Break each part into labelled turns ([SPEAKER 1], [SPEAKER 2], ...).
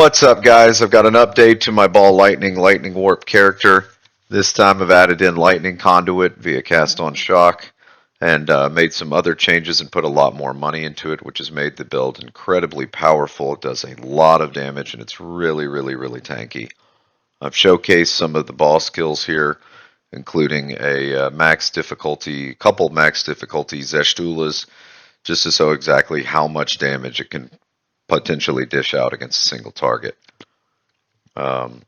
[SPEAKER 1] What's up, guys? I've got an update to my Ball Lightning Warp character. This time I've added in Lightning Conduit via Cast on Shock and made some other changes and put a lot more money into it, which has made the build incredibly powerful. It does a lot of damage and it's really tanky. I've showcased some of the ball skills here, including a max difficulty, couple max difficulty Zeshtulas, just to show exactly how much damage it can potentially dish out against a single target. Um,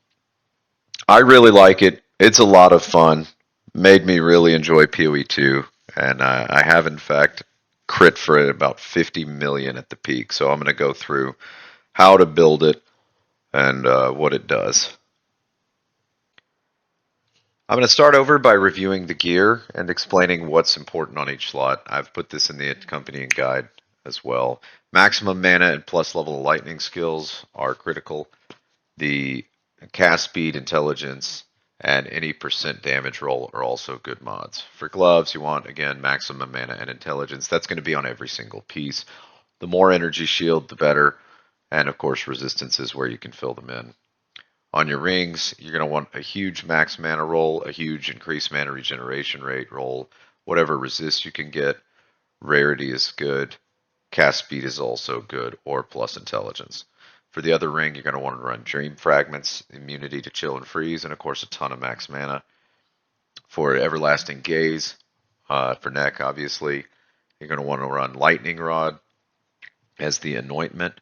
[SPEAKER 1] I really like it. It's a lot of fun. Made me really enjoy PoE 2, and I have in fact crit for it about 50 million at the peak. So I'm going to go through how to build it and what it does. I'm going to start over by reviewing the gear and explaining what's important on each slot. I've put this in the accompanying guide as well. Maximum mana and plus level of lightning skills are critical. The cast speed, intelligence, and any percent damage roll are also good mods. For gloves, you want, again, maximum mana and intelligence. That's going to be on every single piece. The more energy shield, the better. And of course, resistance is where you can fill them in. On your rings, you're going to want a huge max mana roll, a huge increased mana regeneration rate roll, whatever resist you can get. Rarity is good. Cast speed is also good, or plus intelligence. For the other ring, you're going to want to run Dream Fragments, immunity to chill and freeze, and of course a ton of max mana. For Everlasting Gaze, for neck, obviously, you're going to want to run Lightning Rod as the anointment,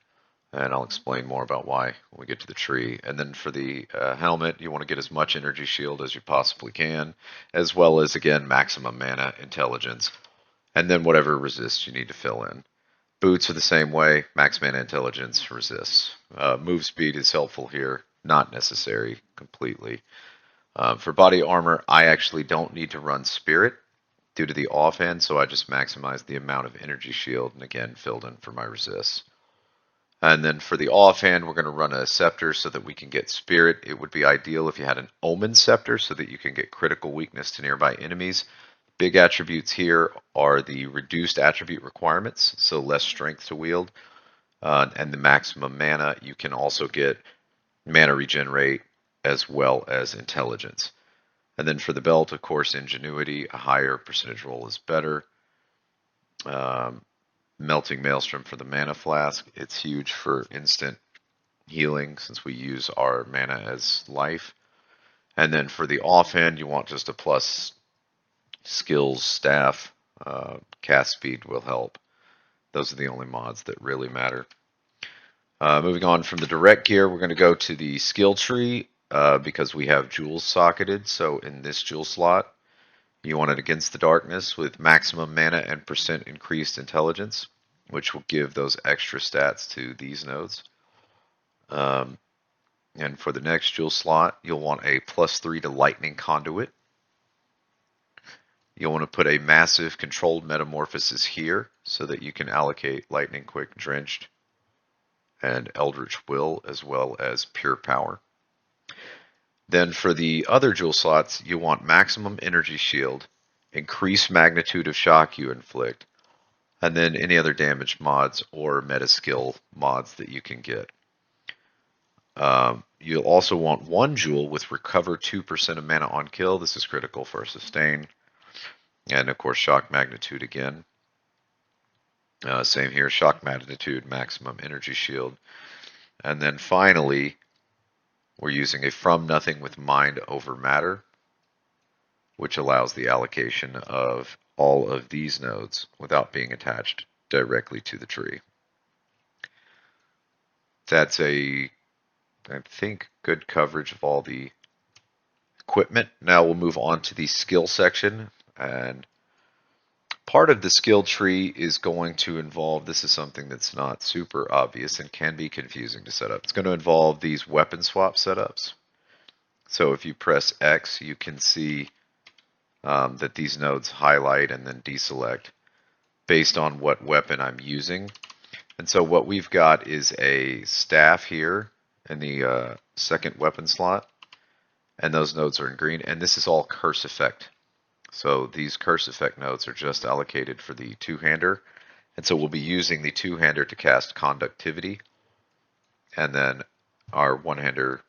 [SPEAKER 1] and I'll explain more about why when we get to the tree. And then for the helmet, you want to get as much energy shield as you possibly can, as well as, again, maximum mana, intelligence, and then whatever resists you need to fill in. Boots are the same way, max mana intelligence resists. Move speed is helpful here, not necessary completely. For body armor, I actually don't need to run spirit due to the offhand, so I just maximize the amount of energy shield and again filled in for my resists. And then for the offhand, we're going to run a scepter so that we can get spirit. It would be ideal if you had an omen scepter so that you can get critical weakness to nearby enemies. Big attributes here are the reduced attribute requirements, so less strength to wield, and the maximum mana. You can also get mana regenerate as well as intelligence. And then for the belt, of course, ingenuity, a higher percentage roll is better. Melting Maelstrom for the mana flask. It's huge for instant healing since we use our mana as life. And then for the offhand, you want just a plus skills, staff, cast speed will help. Those are the only mods that really matter. Moving on from the direct gear, we're going to go to the skill tree because we have jewels socketed. So in this jewel slot, you want it against the darkness with maximum mana and percent increased intelligence, which will give those extra stats to these nodes. And for the next jewel slot, you'll want a +3 to lightning conduit. You'll want to put a massive controlled metamorphosis here so that you can allocate Lightning Quick, Drenched, and Eldritch Will, as well as Pure Power. Then for the other jewel slots, you want maximum energy shield, increased magnitude of shock you inflict, and then any other damage mods or meta skill mods that you can get. You'll also want one jewel with recover 2% of mana on kill. This is critical for sustain. And of course, shock magnitude again. Same here, shock magnitude, maximum energy shield. And then finally, we're using a from nothing with mind over matter, which allows the allocation of all of these nodes without being attached directly to the tree. That's I think, good coverage of all the equipment. Now we'll move on to the skill section. And part of the skill tree is going to involve, this is something that's not super obvious and can be confusing to set up. It's going to involve these weapon swap setups. So if you press X, you can see that these nodes highlight and then deselect based on what weapon I'm using. And so what we've got is a staff here in the second weapon slot, and those nodes are in green, and this is all curse effect. So these curse effect nodes are just allocated for the two-hander, and so we'll be using the two-hander to cast conductivity, and then our one-hander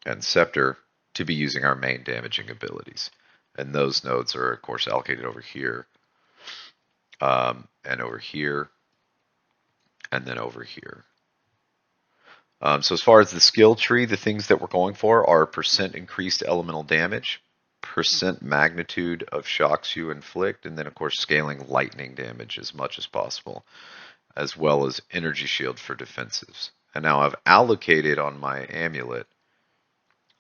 [SPEAKER 1] and scepter to be using our main damaging abilities. And those nodes are, of course, allocated over here, and over here, and then over here. So as far as the skill tree, the things that we're going for are percent increased elemental damage, percent magnitude of shocks you inflict, and then of course scaling lightning damage as much as possible, as well as energy shield for defensives. And now I've allocated on my amulet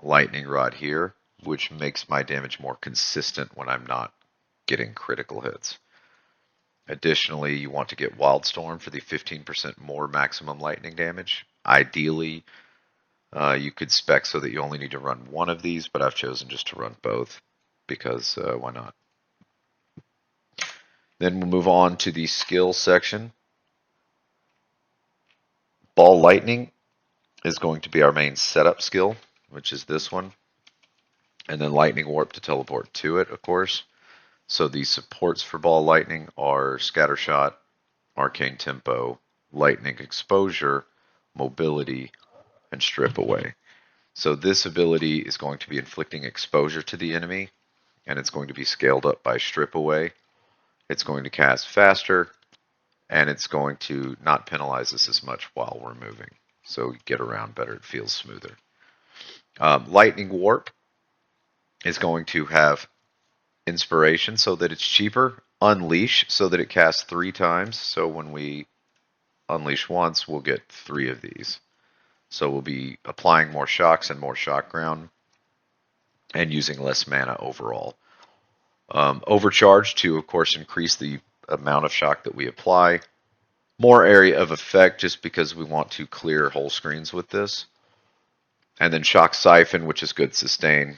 [SPEAKER 1] lightning rod here, which makes my damage more consistent when I'm not getting critical hits. Additionally, you want to get Wildstorm for the 15% more maximum lightning damage. Ideally, you could spec so that you only need to run one of these, but I've chosen just to run both because why not? Then we'll move on to the skill section. Ball Lightning is going to be our main setup skill, which is this one. And then Lightning Warp to teleport to it, of course. So the supports for Ball Lightning are Scattershot, Arcane Tempo, Lightning Exposure, Mobility, and Strip Away. So this ability is going to be inflicting exposure to the enemy, and it's going to be scaled up by Strip Away. It's going to cast faster, and it's going to not penalize us as much while we're moving. So get around better, it feels smoother. Lightning Warp is going to have Inspiration so that it's cheaper. Unleash so that it casts 3 times. So when we unleash once, we'll get 3 of these. So we'll be applying more shocks and more shock ground and using less mana overall. Overcharge to, of course, increase the amount of shock that we apply. More area of effect just because we want to clear whole screens with this. And then Shock Siphon, which is good sustain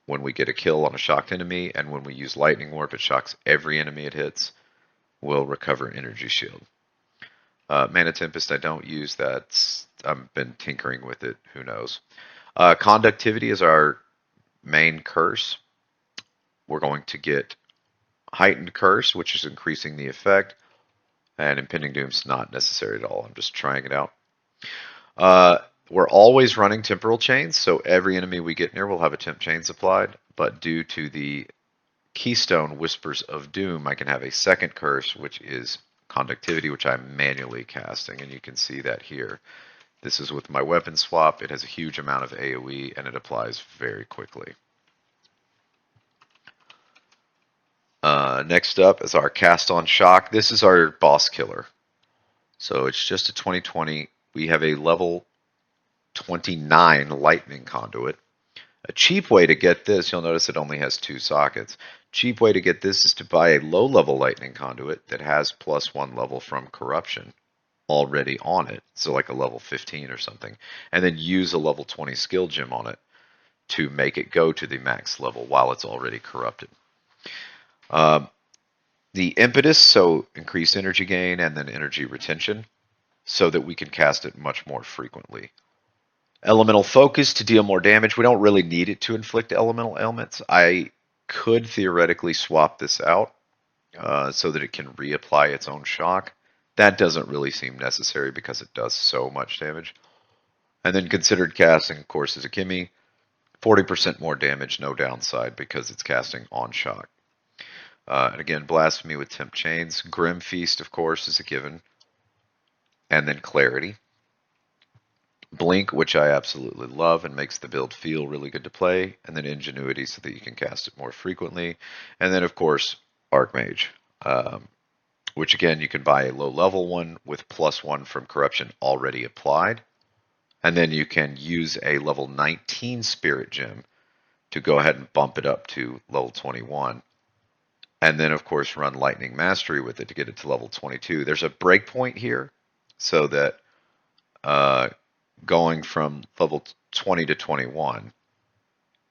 [SPEAKER 1] when we get a kill on a shocked enemy, and when we use Lightning Warp, it shocks every enemy it hits. We'll recover Energy Shield. Mana Tempest, I don't use that. I've been tinkering with it. Who knows? Conductivity is our main curse. We're going to get Heightened Curse, which is increasing the effect. And Impending Doom's not necessary at all. I'm just trying it out. We're always running Temporal Chains, so every enemy we get near will have a Temp Chains applied. But due to the Keystone Whispers of Doom, I can have a second curse, which is Conductivity, which I'm manually casting, and you can see that here. This is with my weapon swap. It has a huge amount of AoE, and it applies very quickly. Next up is our Cast on Shock. This is our boss killer. So it's just a 20/20. We have a level 29 Lightning Conduit. A cheap way to get this, you'll notice it only has 2 sockets. Cheap way to get this is to buy a low-level Lightning Conduit that has +1 level from Corruption already on it, so like a level 15 or something, and then use a level 20 skill gem on it to make it go to the max level while it's already corrupted. The impetus, so increased energy gain and then energy retention, so that we can cast it much more frequently. Elemental Focus to deal more damage. We don't really need it to inflict elemental ailments. I could theoretically swap this out so that it can reapply its own shock. That doesn't really seem necessary because it does so much damage. And then Considered Casting, of course, is a gimme. 40% more damage, no downside, because it's casting on shock. And again, Blasphemy with Temp Chains. Grim Feast, of course, is a given. And then Clarity. Blink, which I absolutely love and makes the build feel really good to play, and then Ingenuity so that you can cast it more frequently, and then of course Archmage, which again you can buy a low level one with +1 from Corruption already applied, and then you can use a level 19 Spirit Gem to go ahead and bump it up to level 21, and then of course run Lightning Mastery with it to get it to level 22. There's a breakpoint here so that going from level 20 to 21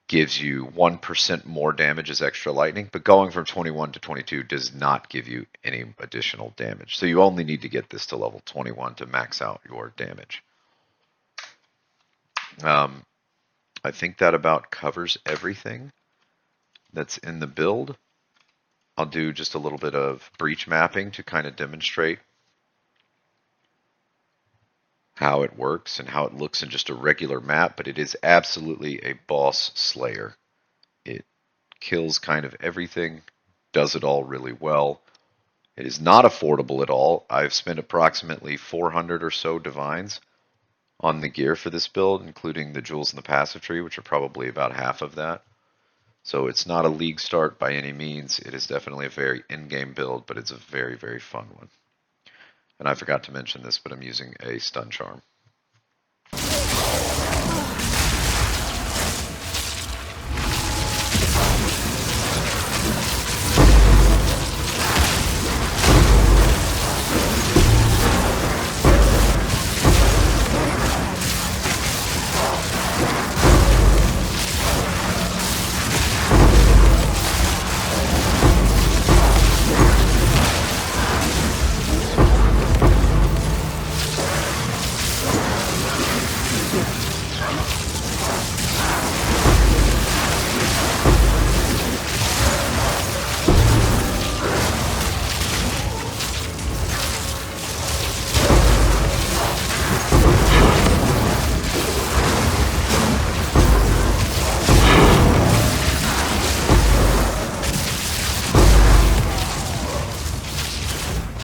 [SPEAKER 1] gives you 1% more damage as extra lightning, but going from 21 to 22 does not give you any additional damage. So you only need to get this to level 21 to max out your damage. I think that about covers everything that's in the build. I'll do just a little bit of breach mapping to kind of demonstrate how it works and how it looks in just a regular map, but it is absolutely a boss slayer. It kills kind of everything, does it all really well. It is not affordable at all. I've spent approximately 400 or so divines on the gear for this build, including the jewels and the passive tree, which are probably about half of that. So it's not a league start by any means. It is definitely a very in-game build, but it's a very, very fun one. And I forgot to mention this, but I'm using a stun charm.